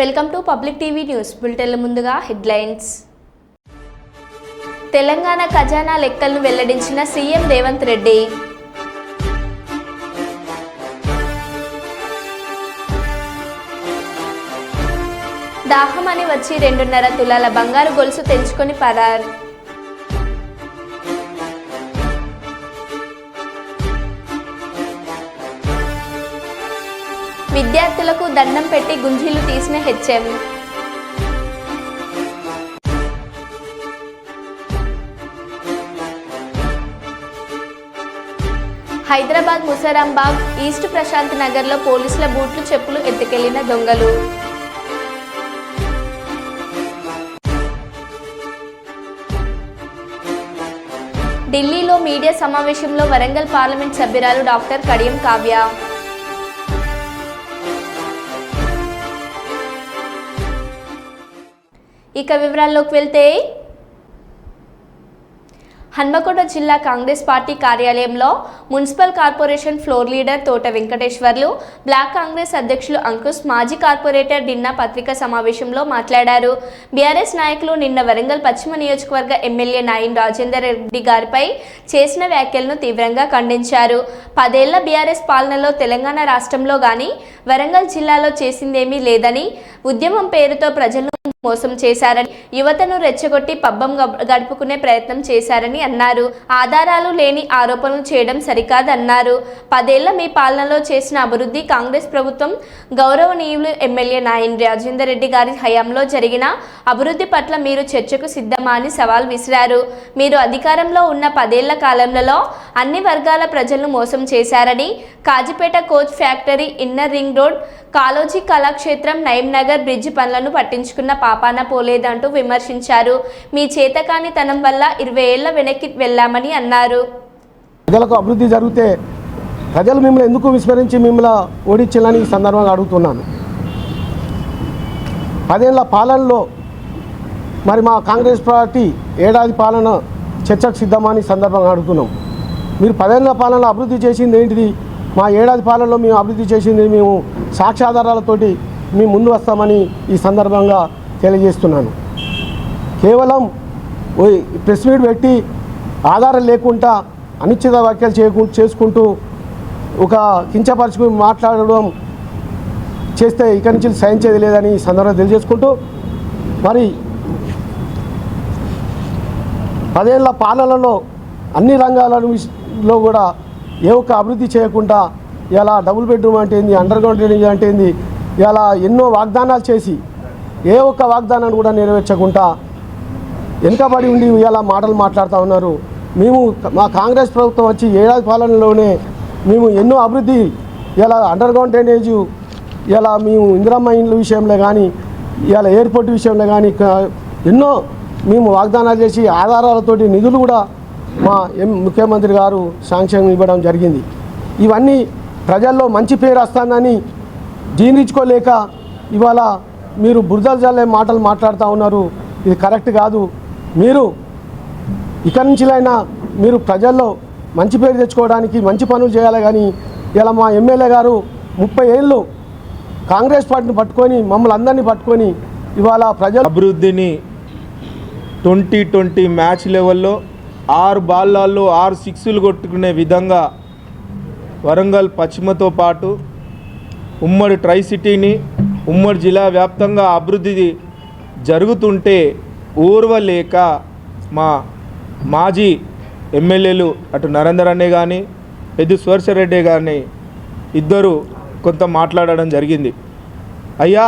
Welcome to public TV news బులెటిన్ల ముందుగా headlines. Telangana ఖజానా లెక్కలను వెల్లడించిన సీఎం రేవంత్ రెడ్డి. దాహమని వచ్చి 2.5 తులాల బంగారు గొలుసు తెంచుకొని పరార్. విద్యార్థులకు దండం పెట్టి గుంజీలు తీసిన హెచ్ఎం. హైదరాబాద్ ముసరాంబాగ్ ఈస్ట్ ప్రశాంత్ నగర్లో పోలీసుల బూట్లు చెప్పులు ఎత్తుకెళ్లిన దొంగలు. ఢిల్లీలో మీడియా సమావేశంలో వరంగల్ పార్లమెంట్ సభ్యురాలు డాక్టర్ కడియం కావ్య. ఇక వివరాల్లోకి వెళ్తే, హన్మకొండ జిల్లా కాంగ్రెస్ పార్టీ కార్యాలయంలో మున్సిపల్ కార్పొరేషన్ ఫ్లోర్ లీడర్ తోట వెంకటేశ్వర్లు, బ్లాక్ కాంగ్రెస్ అధ్యక్షులు అంకుష్, మాజీ కార్పొరేటర్ డిన్నా పత్రికా సమావేశంలో మాట్లాడారు. బీఆర్ఎస్ నాయకులు నిన్న వరంగల్ పశ్చిమ నియోజకవర్గ ఎమ్మెల్యే నాయిన్ రాజేందర్ రెడ్డి గారిపై చేసిన వ్యాఖ్యలను తీవ్రంగా ఖండించారు. 10 ఏళ్ల బీఆర్ఎస్ పాలనలో తెలంగాణ రాష్ట్రంలో గాని వరంగల్ జిల్లాలో చేసిందేమీ లేదని, ఉద్యమం పేరుతో ప్రజలను మోసం చేశారని, యువతను రెచ్చగొట్టి పబ్బం గడుపుకునే ప్రయత్నం చేశారని అన్నారు. ఆధారాలు లేని ఆరోపణలు చేయడం సరికాదన్నారు. 10 ఏళ్ల మీ పాలనలో చేసిన అభివృద్ధి, కాంగ్రెస్ ప్రభుత్వం గౌరవనీయులు ఎమ్మెల్యే నాయిన్ రాజేందర్ రెడ్డి గారి హయాంలో జరిగిన అభివృద్ధి పట్ల మీరు చర్చకు సిద్ధమా అని సవాల్ విసిరారు. మీరు అధికారంలో ఉన్న 10 ఏళ్ల కాలంలో అన్ని వర్గాల ప్రజలను మోసం చేశారని, Kazipet coach factory, inner ring road, Kaloji Kalakshetram, Nayeemnagar bridge పనులను పట్టించుకున్న పాపాన పోలేదంటూ విమర్శించారు. మీ చేతకానితనం వల్ల 20 ఏళ్ల వెనక్కి వెళ్ళామని అన్నారు. ప్రజలకు అభివృద్ధి జరిగితే ప్రజలు మిమ్మల్ని ఎందుకు విస్మరించి మిమ్మల్ని ఓడించాలని ఈ సందర్భంగా అడుగుతున్నాను. 10 ఏళ్ల పాలనలో మరి మా కాంగ్రెస్ పార్టీ ఏడాది పాలన చర్చకు సిద్ధమని సందర్భంగా అడుగుతున్నాం. మీరు 10 ఏళ్ల పాలనలో అభివృద్ధి చేసింది ఏంటిది? మా ఏడాది పాలనలో మేము అభివృద్ధి చేసింది మేము సాక్ష్యాధారాలతోటి మేము ముందు వస్తామని ఈ సందర్భంగా తెలియజేస్తున్నాను. కేవలం ప్రెస్ మీట్ పెట్టి ఆధారం లేకుండా అనిశ్చిత వ్యాఖ్యలు చేసుకుంటూ ఒక కించపరుచుకుని మాట్లాడడం చేస్తే ఇక్కడి నుంచి సహించేది లేదని ఈ సందర్భంగా తెలియజేసుకుంటూ, మరి 10 ఏళ్ల పాలనలో అన్ని రంగాలలో కూడా ఏ ఒక్క అభివృద్ధి చేయకుండా ఇలా డబుల్ బెడ్రూమ్ అంటే ఏంది, అండర్ గ్రౌండ్ డ్రైనేజ్ అంటే ఏంది, ఇలా ఎన్నో వాగ్దానాలు చేసి ఏ ఒక్క వాగ్దానాన్ని కూడా నెరవేర్చకుండా వెనుకబడి ఉండి ఇలా మాటలు మాట్లాడుతూ ఉన్నారు. మేము మా కాంగ్రెస్ ప్రభుత్వం వచ్చి ఏడాది పాలనలోనే మేము ఎన్నో అభివృద్ధి, ఇలా అండర్ గ్రౌండ్ డ్రైనేజు, ఇలా మేము ఇందిరమ్మ ఇండ్ల విషయంలో కానీ, ఇలా ఎయిర్పోర్ట్ విషయంలో కానీ ఎన్నో మేము వాగ్దానాలు చేసి ఆధారాలతోటి నిధులు కూడా మా ముఖ్యమంత్రి గారు శాంక్షన్ ఇవ్వడం జరిగింది. ఇవన్నీ ప్రజల్లో మంచి పేరు వస్తుందని జీర్ణించుకోలేక ఇవాళ మీరు బురదలు జల్లే మాటలు మాట్లాడుతూ ఉన్నారు. ఇది కరెక్ట్ కాదు. మీరు ఇక్కడి నుంచిలైనా మీరు ప్రజల్లో మంచి పేరు తెచ్చుకోవడానికి మంచి పనులు చేయాలి. కానీ ఇలా మా ఎమ్మెల్యే గారు 30 ఏళ్ళు కాంగ్రెస్ పార్టీని పట్టుకొని మమ్మల్ని అందరినీ పట్టుకొని ఇవాళ ప్రజల అభివృద్ధిని 2020 మ్యాచ్ లెవెల్లో 6 బాల్లాల్లో 6 సిక్స్లు కొట్టుకునే విధంగా వరంగల్ పశ్చిమతో పాటు ఉమ్మడి ట్రై సిటీని, ఉమ్మడి జిల్లా వ్యాప్తంగా అభివృద్ధి జరుగుతుంటే ఊర్వలేక మా మాజీ ఎమ్మెల్యేలు అటు నరేందర్ అనే కానీ పెద్ద స్వర్షరెడ్డి కానీ ఇద్దరు కొంత మాట్లాడడం జరిగింది. అయ్యా,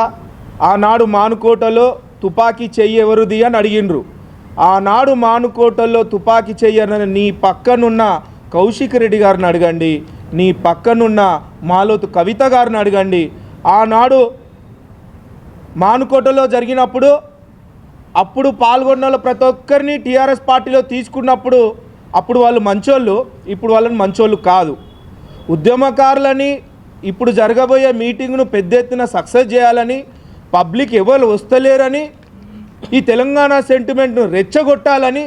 ఆనాడు మానుకోటలో తుపాకీ చెయ్యి ఎవరిది అని అడిగిండ్రు. ఆనాడు మానుకోటల్లో తుపాకీ చెయ్యని నీ పక్కనున్న కౌశిక్ రెడ్డి గారిని అడగండి, నీ పక్కనున్న మాలోతు కవిత గారిని అడగండి. ఆనాడు మానుకోటలో జరిగినప్పుడు అప్పుడు పాల్గొన్న ప్రతి ఒక్కరిని టీఆర్ఎస్ పార్టీలో తీసుకున్నప్పుడు అప్పుడు వాళ్ళు మంచోళ్ళు, ఇప్పుడు వాళ్ళని మంచోళ్ళు కాదు. ఉద్యమకారులని ఇప్పుడు జరగబోయే మీటింగ్ను పెద్ద ఎత్తున సక్సెస్ చేయాలని, పబ్లిక్ ఎవరు వస్తలేరని, ఈ తెలంగాణ సెంటిమెంట్ను రెచ్చగొట్టాలని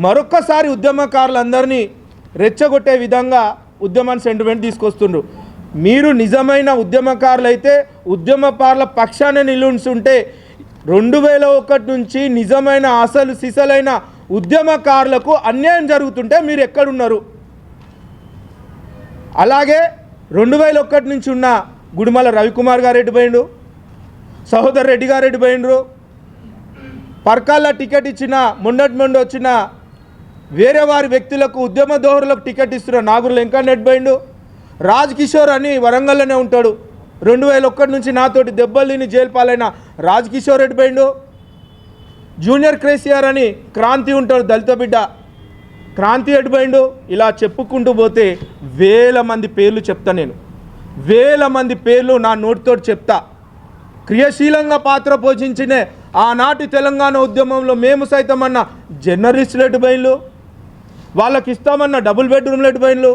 మరొక్కసారి ఉద్యమకారులందరినీ రెచ్చగొట్టే విధంగా ఉద్యమాన్ని సెంటిమెంట్ తీసుకొస్తుండ్రు. మీరు నిజమైన ఉద్యమకారులైతే ఉద్యమకారుల పక్షాన నిలుంటే 2001 నుంచి నిజమైన అసలు సిసలైన ఉద్యమకారులకు అన్యాయం జరుగుతుంటే మీరు ఎక్కడున్నారు? అలాగే 2001 నుంచి ఉన్న గుడిమల రవికుమార్ గారు ఎటు పోయిండు, సహోదర్ రెడ్డి గారు ఎటు పోయిండ్రు, పర్కాల టికెట్ ఇచ్చిన మొండి వచ్చిన వేరే వారి వ్యక్తులకు ఉద్యమ దోహరులకు టికెట్ ఇస్తున్న నాగూరు వెంకన్న ఎటు పోయిండు, రాజ్ కిషోర్ అని వరంగల్లోనే ఉంటాడు, 2001 నుంచి నాతోటి దెబ్బలు తిని జైలు పాలైన రాజ్ కిషోర్ ఎటు పోయిండు, జూనియర్ కేసీఆర్ అని క్రాంతి ఉంటాడు దళిత బిడ్డ, క్రాంతి ఎటు పోయిండు. ఇలా చెప్పుకుంటూ పోతే వేల మంది పేర్లు చెప్తా, నేను వేల మంది పేర్లు నా నోటితో చెప్తా. క్రియాశీలంగా పాత్ర పోషించిన ఆనాటి తెలంగాణ ఉద్యమంలో మేము సైతం అన్న జర్నలిస్టులు ఎటు పోయిండ్లు, వాళ్ళకి ఇస్తామన్న డబుల్ బెడ్రూమ్లు ఎటు పోయిండ్లు,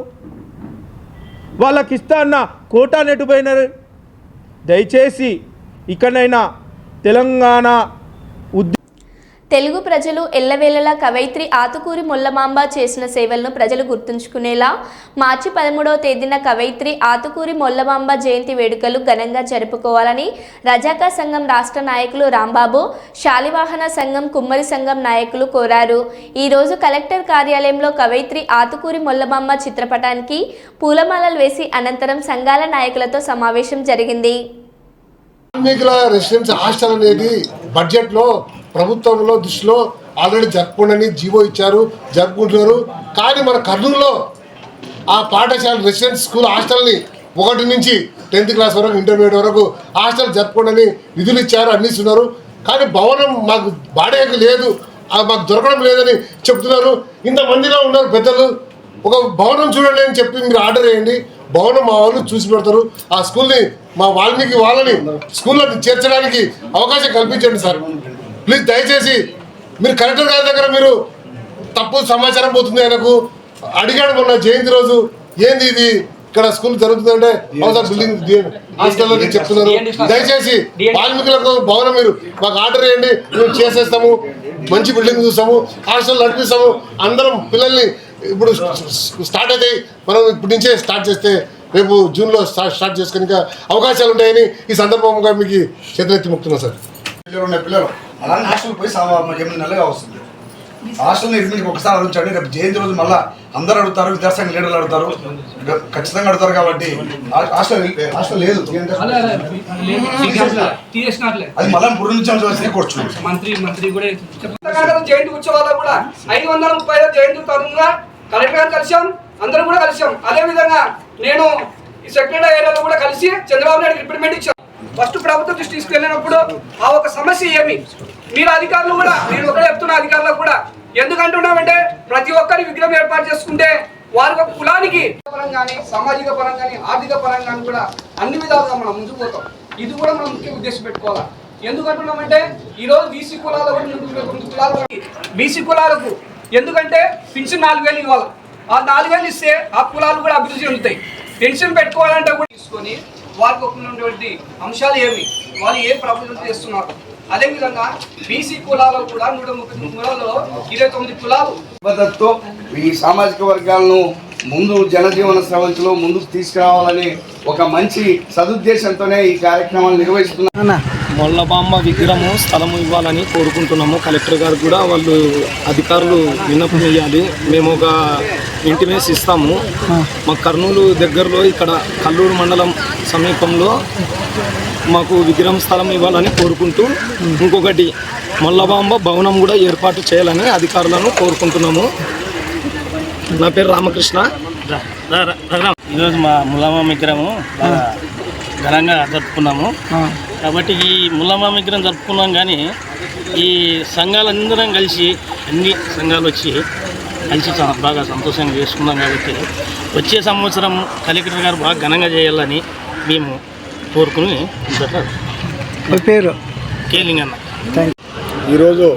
వాళ్ళకి ఇస్తా అన్న కోటాను ఎటు పోయినారు. దయచేసి ఇకనైనా తెలంగాణ తెలుగు ప్రజలు ఎల్లవేళలా కవయిత్రి ఆతుకూరి మొల్లమాంబ చేసిన సేవలను ప్రజలు గుర్తుంచుకునేలా మార్చి 13వ తేదీన కవయిత్రి ఆతుకూరి మొల్లమాంబ జయంతి వేడుకలు ఘనంగా జరుపుకోవాలని రజాకా సంఘం రాష్ట్ర నాయకులు రాంబాబు, శాలివాహన సంఘం, కుమ్మరి సంఘం నాయకులు కోరారు. ఈరోజు కలెక్టర్ కార్యాలయంలో కవయిత్రి ఆతుకూరి మొల్లమాంబ చిత్రపటానికి పూలమాలలు వేసి అనంతరం సంఘాల నాయకులతో సమావేశం జరిగింది. కార్మికుల రెసిడెన్స్ హాస్టల్ అనేది బడ్జెట్లో ప్రభుత్వంలో దృష్టిలో ఆల్రెడీ జరుపుకోండి జీవో ఇచ్చారు, జరుపుకుంటున్నారు. కానీ మన కర్నూలులో ఆ పాఠశాల రెసిడెన్స్ స్కూల్ హాస్టల్ని 1 నుంచి 10th క్లాస్ వరకు ఇంటర్మీడియట్ వరకు హాస్టల్ జరుపుకోండి నిధులు ఇచ్చారు, అన్ని ఇస్తున్నారు. కానీ భవనం మాకు బాడేకి లేదు, మాకు దొరకడం లేదని చెప్తున్నారు. ఇంతమందిలో ఉన్నారు పెద్దలు, ఒక భవనం చూడండి అని చెప్పి మీరు ఆర్డర్ వేయండి, భవనం మా వాళ్ళు చూసి పెడతారు. ఆ స్కూల్ని మా వాల్మీకి వాళ్ళని స్కూల్లో చేర్చడానికి అవకాశం కల్పించండి సార్ ప్లీజ్. దయచేసి మీరు కలెక్టర్ గారి దగ్గర మీరు తప్పు సమాచారం పోతుంది, ఆయనకు అడిగాడు మొన్న జయంతి రోజు, ఏంది ఇది ఇక్కడ స్కూల్ జరుగుతుందంటే బిల్డింగ్ హాస్టల్లో చెప్తున్నారు. దయచేసి వాల్మీకులకు భవనం మీరు మాకు ఆర్డర్ వేయండి, మేము చేసేస్తాము, మంచి బిల్డింగ్ చూస్తాము, హాస్టల్ నడిపిస్తాము. అందరం పిల్లల్ని ఇప్పుడు స్టార్ట్ అవుతాయి, మనం ఇప్పటి నుంచే స్టార్ట్ చేస్తే రేపు జూన్లో స్టార్ట్ చేసుకుని ఇంకా అవకాశాలు ఉంటాయని ఈ సందర్భంగా మీకు చేతులెత్తి మొక్కుతున్నాం సార్. పిల్లలు అలానే హాస్టల్ పోయి 8 నెలలుగా వస్తుంది. హాస్టల్ని నిర్మించి ఒకసారి అడుగుతాడు, రేపు జయంతి రోజు మళ్ళీ అందరూ అడుగుతారు, విద్యాసంఘ లీడర్లు అడుగుతారు, ఖచ్చితంగా అడుగుతారు. కాబట్టి హాస్టల్ లేదు, అది మళ్ళీ పునరుద్ధరించాల్సి కూర్చు. మంత్రి కూడా జయంతి ఉత్సవాల్లో కూడా 535 జయంతి తరుణంగా కలెక్టర్ గారు కలిసాం, అందరం కూడా కలిసాం. అదే విధంగా నేను ఈ సెక్రటరీ ఏరియాలో కూడా కలిసి చంద్రబాబు నాయుడు రిప్రజెంట్ ఇచ్చాను. ఫస్ట్ ప్రభుత్వం దృష్టి తీసుకెళ్ళినప్పుడు ఆ ఒక సమస్య ఏమి మీరు అధికారులు కూడా, నేను ఒకటే చెప్తున్నా అధికారులకు కూడా, ఎందుకంటున్నామంటే ప్రతి ఒక్కరి విగ్రహం ఏర్పాటు చేసుకుంటే వారి ఒక కులానికి పరంగానే, సామాజిక పరంగానే, ఆర్థిక పరంగానే కూడా అన్ని విధాలుగా మనం ముందుకు పోతాం. ఇది కూడా మనం ముఖ్య ఉద్దేశం పెట్టుకోవాలి. ఎందుకంటున్నామంటే ఈరోజు బీసీ కులాలకు ఎందుకంటే పెన్షన్ 4000 ఇవ్వాలి. ఆ 4000 ఇస్తే ఆ కులాలు కూడా అభివృద్ధి చెందుతాయి. పెన్షన్ పెట్టుకోవాలంటే కూడా తీసుకొని వారికి ఉన్నటువంటి అంశాలు ఏమి, వాళ్ళు ఏ ప్రభుత్వం చేస్తున్నారు. అదేవిధంగా బీసీ కులాలు కూడా 139 కులాలలో 29 కులాలు పద్ధతితో ఈ సామాజిక వర్గాలను ముందు జనజీవన స్రవంతిలో ముందుకు తీసుకురావాలని ఒక మంచి సదుద్దేశంతోనే ఈ కార్యక్రమాలు నిర్వహిస్తున్నాం. మొల్లమాంబ విగ్రహము స్థలము ఇవ్వాలని కోరుకుంటున్నాము. కలెక్టర్ గారు కూడా వాళ్ళు అధికారులు విన్నపం వేయాలి. మేము ఒక ఇంటిమేస్ ఇస్తాము. మా కర్నూలు దగ్గరలో ఇక్కడ కల్లూరు మండలం సమీపంలో మాకు విగ్రహం స్థలం ఇవ్వాలని కోరుకుంటూ, ఇంకొకటి మొల్లమాంబ భవనం కూడా ఏర్పాటు చేయాలని అధికారులను కోరుకుంటున్నాము. నా పేరు రామకృష్ణ. ఈరోజు మా మొల్లమాంబ విగ్రహము ఘనంగా జరుపుకున్నాము. కాబట్టి ఈ మొల్లమాంబ విగ్రహం జరుపుకున్నాం. కానీ ఈ సంఘాలందరం కలిసి, అన్ని సంఘాలు వచ్చి కలిసి బాగా సంతోషంగా చేసుకున్నాం. కాబట్టి వచ్చే సంవత్సరం కలెక్టర్ గారు బాగా ఘనంగా చేయాలని మేము కోరుకుని పేరు కేలింగన్న. ఈరోజు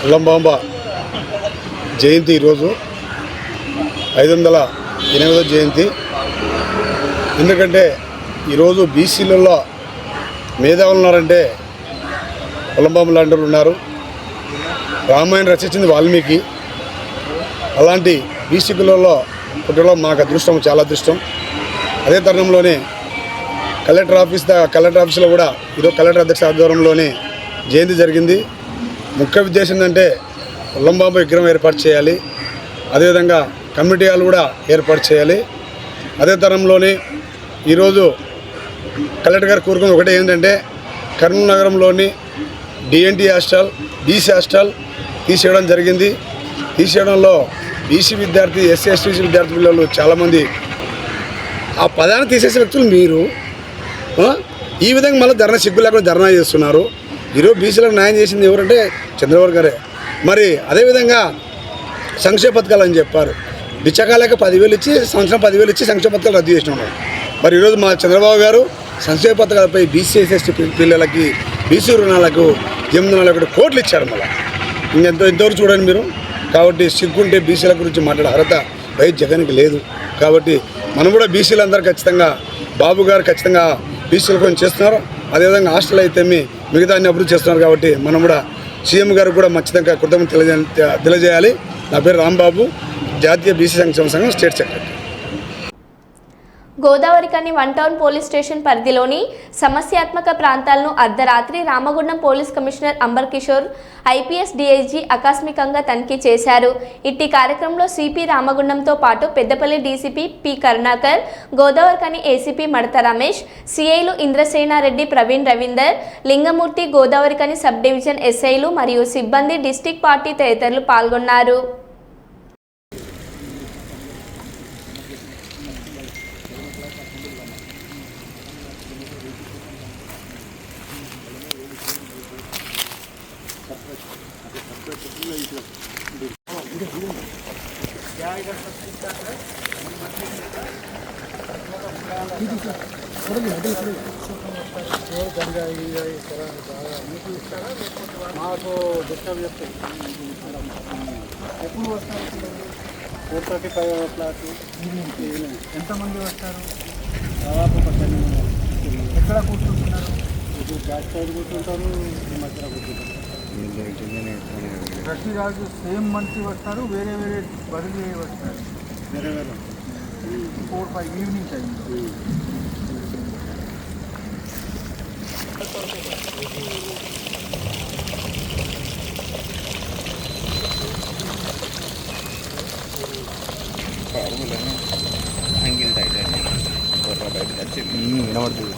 మొల్లమాంబ జయంతి, ఈరోజు 508వ జయంతి. ఎందుకంటే ఈరోజు బీసీలలో మేధావులు ఉన్నారంటే మొల్లమాంబ లాంటి ఉన్నారు. రామాయణం రచించింది వాల్మీకి. అలాంటి బీసీ కులంలో పుట్టడం మాకు అదృష్టం, చాలా అదృష్టం. అదే తరుణంలోనే కలెక్టర్ ఆఫీస్లో కూడా ఈరోజు కలెక్టర్ అధ్యక్ష ఆధ్వర్యంలోనే జయంతి జరిగింది. ముఖ్య ఉద్దేశం ఏంటంటే ఉల్లంబాబు విగ్రహం ఏర్పాటు చేయాలి, అదేవిధంగా కమ్యూనిటీ హాల్ కూడా ఏర్పాటు చేయాలి. అదే తరంలోనే ఈరోజు కలెక్టర్ గారు కోరుకున్నది ఒకటే ఏంటంటే కర్నూలు నగరంలోని డిఎన్టీ హాస్టల్, బీసీ హాస్టల్ తీసేయడం జరిగింది. తీసేయడంలో బీసీ విద్యార్థి, ఎస్సీ ఎస్టీ విద్యార్థి పిల్లలు చాలామంది ఆ పదాన్ని తీసేసే వ్యక్తులు మీరు ఈ విధంగా మళ్ళీ ధర్నా సిగ్గు లేకుండా ధర్నా చేస్తున్నారు. ఈరోజు బీసీలకు న్యాయం చేసింది ఎవరంటే చంద్రబాబు గారే. మరి అదేవిధంగా సంక్షేమ పథకాలు అని చెప్పారు. బిచ్చకాలేక 10,000 ఇచ్చి సంవత్సరం 10,000 ఇచ్చి సంక్షేమ పథకాలు రద్దు చేసిన ఉన్నారు. మరి ఈరోజు మా చంద్రబాబు గారు సంక్షేమ పథకాలపై బీసీ ఎస్టీ పిల్లలకి బీసీ రుణాలకు 841 కోట్లు ఇచ్చారు. మళ్ళీ ఇంతవరకు చూడండి మీరు. కాబట్టి సిగ్గుంటే బీసీల గురించి మాట్లాడే అర్హత వైఎస్ జగన్కి లేదు. కాబట్టి మనం కూడా బీసీలు అందరూ ఖచ్చితంగా బాబు గారు ఖచ్చితంగా బీసీల కోసం చేస్తున్నారు. అదేవిధంగా హాస్టల్ అయితే మిగతా అన్ని అభివృద్ధి చేస్తున్నారు. కాబట్టి మనం కూడా సీఎం గారు కూడా ఖచ్చితంగా కృతజ్ఞతలు తెలియజేయాలి. నా పేరు రాంబాబు, జాతీయ బీసీ సంక్షేమ సంఘం state secretary. Godavarikhani 1 town police station పరిధిలోని సమస్యాత్మక ప్రాంతాలను అర్ధరాత్రి Ramagundam police commissioner Amber Kishore, IPS DIG ఆకస్మికంగా తనిఖీ చేశారు. ఇట్టి కార్యక్రమంలో సిపి రామగుండంతో పాటు Peddapalli DCP P Karunakar, Godavarikhani ACP Madatha Ramesh, సిఐలు ఇంద్రసేనారెడ్డి, ప్రవీణ్ రవీందర్, లింగమూర్తి, గోదావరికని సబ్ డివిజన్ ఎస్ఐలు మరియు సిబ్బంది, డిస్టిక్ పార్టీ తదితరులు పాల్గొన్నారు. మాకు డిస్టర్బ్ చెప్తాయి. ఎప్పుడు వస్తారు? 4:35 o'clock ఈవినింగ్. ఎంతమంది వస్తారు? దాదాపు 10 ఎక్కడ కూర్చుంటున్నారు? ఇప్పుడు బ్యాక్ సైడ్ కూర్చుంటారు, మధ్యలో కూర్చుంటారు. ప్రతి రోజు సేమ్ మనిషి వస్తారు, వేరే వేరే బదిలీ వస్తారు, వేరే వేరే 4-5 ఈవినింగ్ టైం. వినబడుతుంది.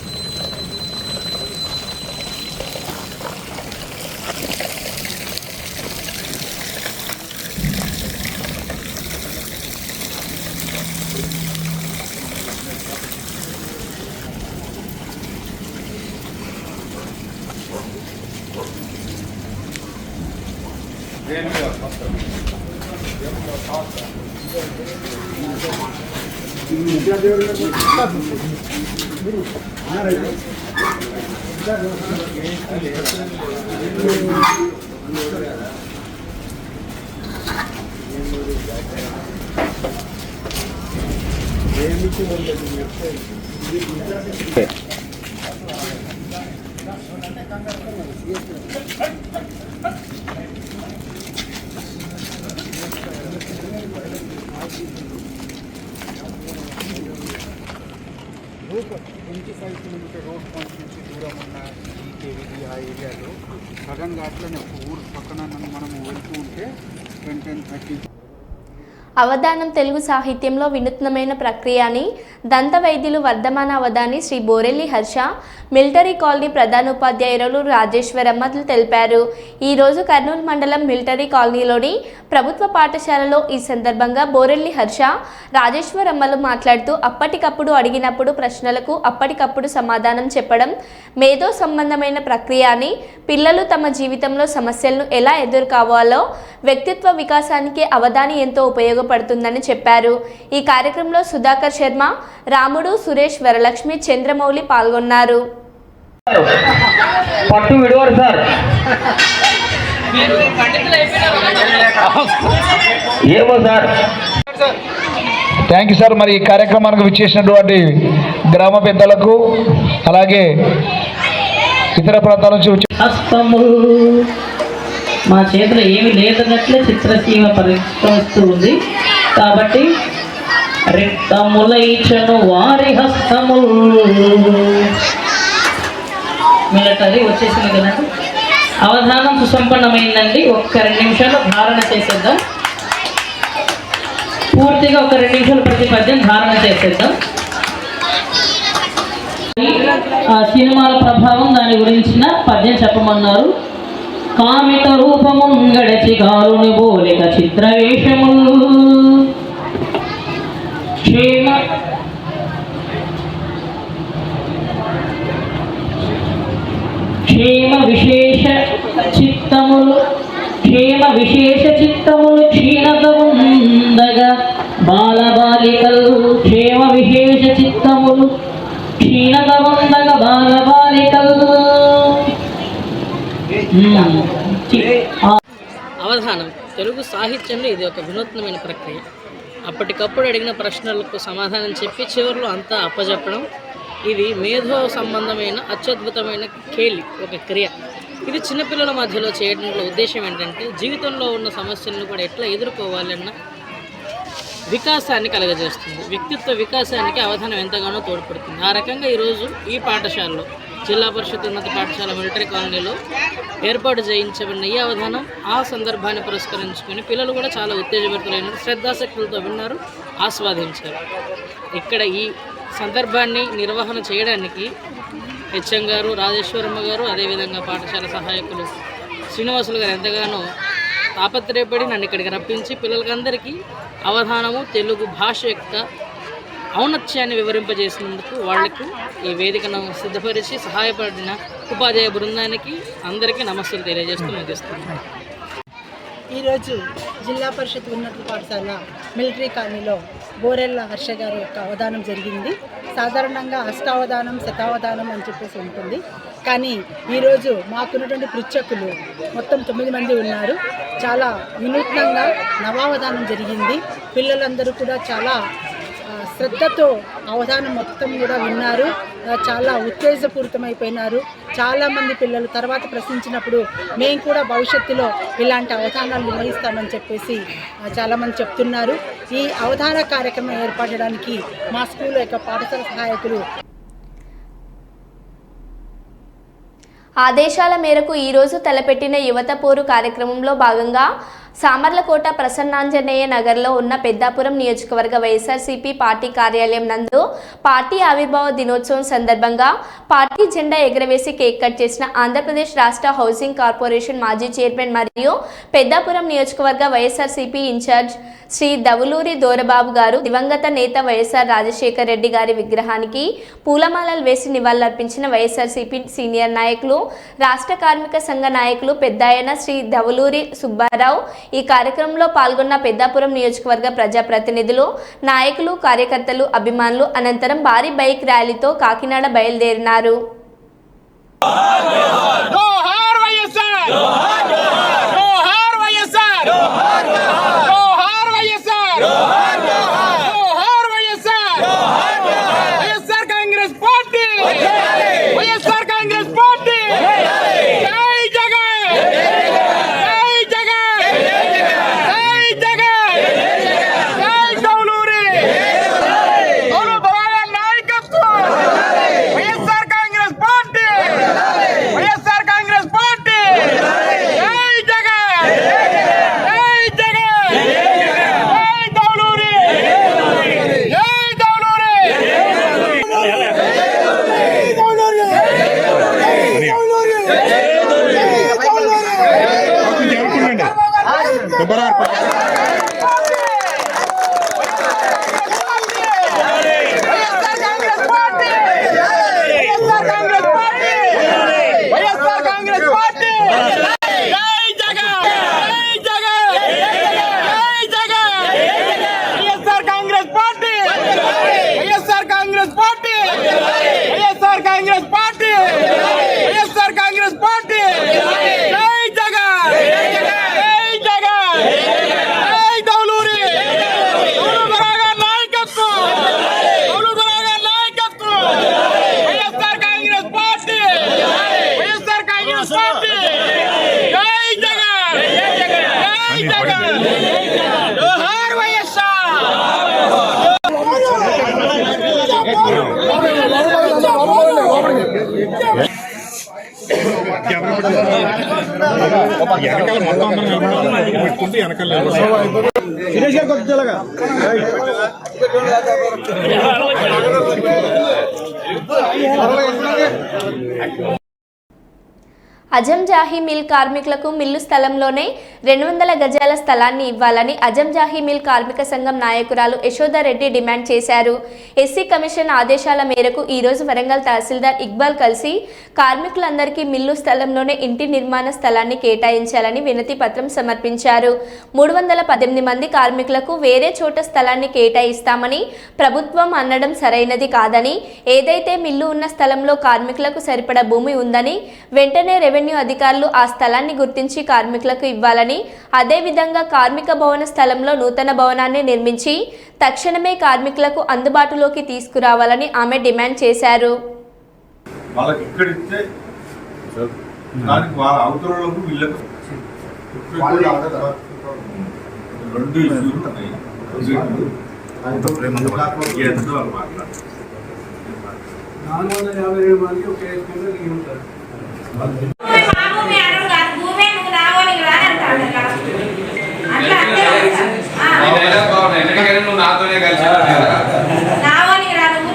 రోడ్ పాయింట్ నుంచి దూరం ఉన్న ఈకేవిడి ఆ ఏరియాలో సడన్గా అట్లనే ఊరు పక్కన మనము వెళ్తూ ఉంటే 10-30 అవధానం తెలుగు సాహిత్యంలో వినూత్నమైన ప్రక్రియ అని దంత వైద్యులు వర్ధమాన అవధాని శ్రీ బోరెల్లి హర్ష, మిలిటరీ కాలనీ ప్రధానోపాధ్యాయులు రాజేశ్వరమ్మలు తెలిపారు. ఈరోజు కర్నూలు మండలం మిలిటరీ కాలనీలోని ప్రభుత్వ పాఠశాలలో ఈ సందర్భంగా బోరెల్లి హర్ష, రాజేశ్వరమ్మలు మాట్లాడుతూ అప్పటికప్పుడు అడిగినప్పుడు ప్రశ్నలకు అప్పటికప్పుడు సమాధానం చెప్పడం మేధో సంబంధమైన ప్రక్రియ అని, పిల్లలు తమ జీవితంలో సమస్యలను ఎలా ఎదుర్కోవాలో వ్యక్తిత్వ వికాసానికి అవధాని ఎంతో ఉపయోగపడుతుందని చెప్పారు. ఈ కార్యక్రమంలో సుధాకర్ శర్మ, రాముడు, సురేష్, వరలక్ష్మి, చంద్రమౌళి పాల్గొన్నారు. పట్టు విడవరు సార్. ఏమో సార్. Thank you sir. మరి ఈ కార్యక్రమానికి విచ్చేసినటువంటి గ్రామ పెద్దలకు, అలాగే ఇతర ప్రాంతాల నుంచి మా చేతిలో ఏమి లేదన్నట్లే చిత్రసీమ పరిష్కరిస్తూ ఉంది. కాబట్టి రిక్తములైచను వారి హస్తములు. మిలిటరీ వచ్చేసింది కదండి. అవధానం సుసంపన్నమైందండి. ఒక్క 2 నిమిషాలు ధారణ చేసేద్దాం. పూర్తిగా ఒక 2 నిమిషాలు ప్రతి పద్యం ధారణ చేసేద్దాం. ఆ సినిమాల ప్రభావం దాని గురించిన పద్యం చెప్పమన్నారు. కామిత రూపము గడచి కాలుని బోలిక చిత్రవేషములు క్షేమ విశేష చిత్తములు క్షీణత ఉందగా బాలబాలికలు క్షేమ విశేష చిత్తములు క్షీణత ఉందగా బాలబాలికలు. అవధానం తెలుగు సాహిత్యంలో ఇది ఒక వినూత్నమైన ప్రక్రియ. అప్పటికప్పుడు అడిగిన ప్రశ్నలకు సమాధానం చెప్పి చివరిలో అంతా అప్పచెప్పడం. ఇది మేధో సంబంధమైన అత్యద్భుతమైన కేలి, ఒక క్రియ. ఇది చిన్నపిల్లల మధ్యలో చేయడంలో ఉద్దేశం ఏంటంటే జీవితంలో ఉన్న సమస్యలను కూడా ఎట్లా ఎదుర్కోవాలన్న వికాసాన్ని కలగజేస్తుంది. వ్యక్తిత్వ వికాసానికి అవధానం ఎంతగానో తోడ్పడుతుంది. ఆ రకంగా ఈరోజు ఈ పాఠశాలలో జిల్లా పరిషత్ ఉన్నత పాఠశాల మిలిటరీ కాలనీలో ఏర్పాటు చేయించబడిన ఈ అవధానం ఆ సందర్భాన్ని పురస్కరించుకొని పిల్లలు కూడా చాలా ఉత్తేజభరితులైన శ్రద్ధాశక్తులతో విన్నారు, ఆస్వాదించారు. ఇక్కడ ఈ సందర్భాన్ని నిర్వహణ చేయడానికి హెచ్ఎం గారు, రాజేశ్వరమ్మ గారు, అదేవిధంగా పాఠశాల సహాయకులు శ్రీనివాసులు గారు ఎంతగానో తాపత్రయపడి నన్ను ఇక్కడికి రప్పించి పిల్లలకందరికీ అవధానము తెలుగు భాష యొక్క ఔన్నత్యాన్ని వివరింపజేసినందుకు వాళ్లకు ఈ వేదికను సిద్ధపరిచి సహాయపడిన ఉపాధ్యాయ బృందానికి అందరికీ నమస్సులు తెలియజేస్తూ ముగిస్తున్నాను. ఈరోజు జిల్లా పరిషత్ ఉన్నత పాఠశాల మిలిటరీ కాలనీలో బోరెల్ల హర్ష గారి యొక్క అవధానం జరిగింది. సాధారణంగా అష్టావధానం, శతావధానం అని చెప్పేసి ఉంటుంది. కానీ ఈరోజు మాకున్నటువంటి పృచ్ఛకులు మొత్తం 9 మంది ఉన్నారు. చాలా వినూత్నంగా నవావధానం జరిగింది. పిల్లలందరూ కూడా చాలా శ్రద్ధతో అవధానం మొత్తం కూడా విన్నారు. చాలా ఉత్తేజపూరితమైపోయినారు. చాలామంది పిల్లలు తర్వాత ప్రశ్నించినప్పుడు మేము కూడా భవిష్యత్తులో ఇలాంటి అవధానాలు నిర్వహిస్తామని చెప్పేసి చాలామంది చెప్తున్నారు. ఈ అవధాన కార్యక్రమం ఏర్పడడానికి మా స్కూల్ యొక్క పాఠశాల సహాయకులు ఆదేశాల మేరకు ఈరోజు తలపెట్టిన యువత పోరు కార్యక్రమంలో భాగంగా సామర్లకోట ప్రసన్నాంజనేయ నగర్లో ఉన్న పెద్దాపురం నియోజకవర్గ వైఎస్ఆర్సీపీ పార్టీ కార్యాలయం నందు పార్టీ ఆవిర్భావ దినోత్సవం సందర్భంగా పార్టీ జెండా ఎగరవేసి కేక్ కట్ చేసిన ఆంధ్రప్రదేశ్ రాష్ట్ర హౌసింగ్ కార్పొరేషన్ మాజీ చైర్మన్ మరియు పెద్దాపురం నియోజకవర్గ వైఎస్ఆర్సీపీ ఇన్ఛార్జ్ శ్రీ దవులూరి దోరబాబు గారు దివంగత నేత వైఎస్ఆర్ రాజశేఖర్ రెడ్డి గారి విగ్రహానికి పూలమాలలు వేసి నివాళులర్పించిన వైఎస్ఆర్సీపీ సీనియర్ నాయకులు, రాష్ట్ర కార్మిక సంఘ నాయకులు పెద్దాయన శ్రీ దవులూరి సుబ్బారావు. ఈ కార్యక్రమంలో పాల్గొన్న పెద్దాపురం నియోజకవర్గ ప్రజాప్రతినిధులు, నాయకులు, కార్యకర్తలు, అభిమానులు అనంతరం భారీ బైక్ ర్యాలీతో కాకినాడ బయలుదేరినారు. అజంజాహీ మిల్ కార్మికులకు మిల్లు స్థలంలోనే 200 గజాల స్థలాన్ని ఇవ్వాలని అజంజాహీ మిల్ కార్మిక సంఘం నాయకురాలు యశోదారెడ్డి డిమాండ్ చేశారు. ఎస్సీ కమిషన్ ఆదేశాల మేరకు ఈరోజు వరంగల్ తహసీల్దార్ ఇక్బాల్ కలిసి కార్మికులందరికీ మిల్లు స్థలంలోనే ఇంటి నిర్మాణ స్థలాన్ని కేటాయించాలని వినతి పత్రం సమర్పించారు. 318 మంది కార్మికులకు వేరే చోట స్థలాన్ని కేటాయిస్తామని ప్రభుత్వం అనడం సరైనది కాదని, ఏదైతే మిల్లు ఉన్న స్థలంలో కార్మికులకు సరిపడా భూమి ఉందని వెంటనే రెవెన్యూ అధికారులు ఆ స్థలాన్ని గుర్తించి కార్మికులకు ఇవ్వాలని, అదేవిధంగా కార్మిక భవన స్థలంలో నూతన భవనాన్ని నిర్మించి తక్షణమే కార్మికులకు అందుబాటులోకి తీసుకురావాలని ఆమె డిమాండ్ చేశారు.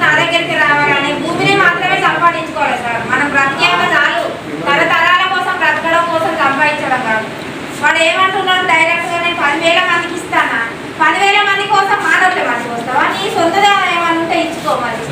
నా దగ్గరికి రావాలని భూమిని మాత్రమే సంపాదించుకోవాలి సార్. మనం బ్రతికేంత చాలు, తరతరాల కోసం బ్రతకడం కోసం సంపాదించడం కాదు. వాడు ఏమంటున్నాడు డైరెక్ట్ గా, నేను 10,000 మందికి ఇస్తానా, 10,000 మంది కోసం మానవులే మందికి వస్తావా, నీ సొంతగా ఏమన్నా ఉంటే ఇచ్చుకోమని.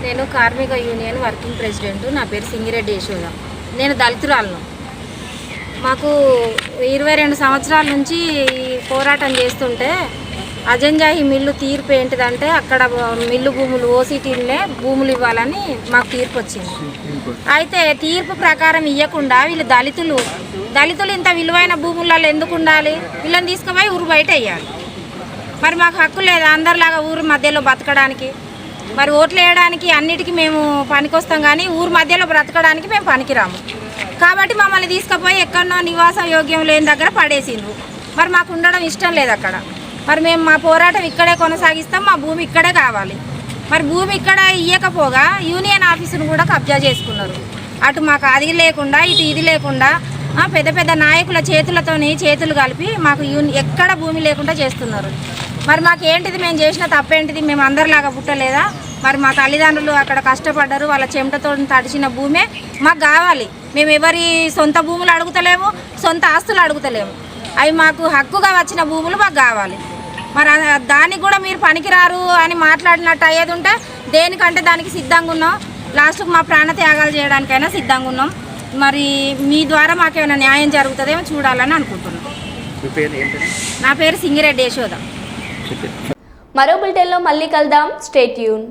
నేను కార్మిక యూనియన్ వర్కింగ్ ప్రెసిడెంట్. నా పేరు సింగిరెడ్డి యశోద. నేను దళితురాలను. మాకు 22 సంవత్సరాల నుంచి పోరాటం చేస్తుంటే అజంజాహి మిల్లు తీర్పు ఏంటిదంటే అక్కడ మిల్లు భూములు ఓసీటీలనే భూములు ఇవ్వాలని మాకు తీర్పు వచ్చింది. అయితే తీర్పు ప్రకారం ఇవ్వకుండా వీళ్ళు దళితులు ఇంత విలువైన భూములలో ఎందుకు ఉండాలి? వీళ్ళని తీసుకుపోయి ఊరు బయట వేయాలి. మరి మాకు హక్కు లేదా అందరిలాగా ఊరు మధ్యలో బతకడానికి? మరి ఓట్లు వేయడానికి అన్నిటికీ మేము పనికొస్తాం, కానీ ఊరు మధ్యలో బ్రతకడానికి మేము పనికిరాము. కాబట్టి మమ్మల్ని తీసుకుపోయి ఎక్కడో నివాస యోగ్యం లేని దగ్గర పడేసిండ్రు. మరి మాకు ఉండడం ఇష్టం లేదు అక్కడ. మరి మేము మా పోరాటం ఇక్కడే కొనసాగిస్తాం. మా భూమి ఇక్కడే కావాలి. మరి భూమి ఇక్కడ ఇవ్వకపోగా యూనియన్ ఆఫీసును కూడా కబ్జా చేసుకున్నారు. అటు మాకు అది లేకుండా ఇటు ఇది లేకుండా పెద్ద పెద్ద నాయకుల చేతులు కలిపి మాకు ఎక్కడ భూమి లేకుండా చేస్తున్నారు. మరి మాకు ఏంటిది, మేము చేసిన తప్పేంటిది? మేము అందరిలాగా పుట్టలేదా? మరి మా తల్లిదండ్రులు అక్కడ కష్టపడ్డారు, వాళ్ళ చెమటతో తడిచిన భూమే మాకు కావాలి. మేము ఎవరి సొంత భూములు అడుగుతలేము, సొంత ఆస్తులు అడుగుతలేము. అవి మాకు హక్కుగా వచ్చిన భూములు మాకు కావాలి. మరి దానికి కూడా మీరు పనికిరారు అని మాట్లాడినట్టు అయ్యేది ఉంటే దేనికంటే దానికి సిద్ధంగా ఉన్నాం. లాస్ట్కు మా ప్రాణ త్యాగాలు చేయడానికైనా సిద్ధంగా ఉన్నాం. మరి మీ ద్వారా మాకేమైనా న్యాయం జరుగుతుందేమో చూడాలని అనుకుంటున్నాం. నా పేరు సింగిరెడ్డి యశోద. మరో బులెటిన్లో మళ్ళీ కలుద్దాం. Stay tune.